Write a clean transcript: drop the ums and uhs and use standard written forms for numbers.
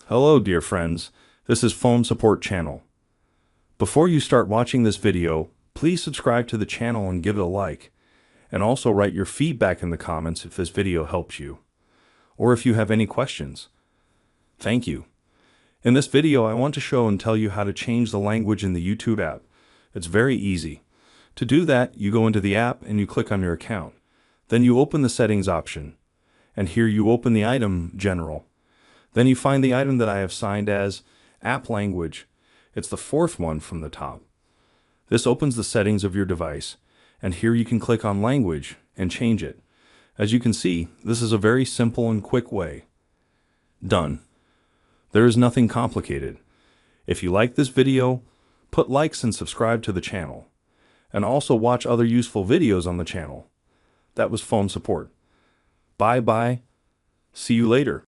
Hello, dear friends. This is Phone Support Channel. Before you start watching this video, please subscribe to the channel and give it a like. And also write your feedback in the comments if this video helps you, or if you have any questions. Thank you. In this video, I want to show and tell you how to change the language in the YouTube app. It's very easy. To do that, you go into the app and you click on your account. Then you open the settings option. And here you open the item General. Then you find the item that I have signed as App Language. It's the fourth one from the top. This opens the settings of your device, and here you can click on Language and change it. As you can see, this is a very simple and quick way. Done. There is nothing complicated. If you like this video, put likes and subscribe to the channel. And also watch other useful videos on the channel. That was Phone Support. Bye bye. See you later.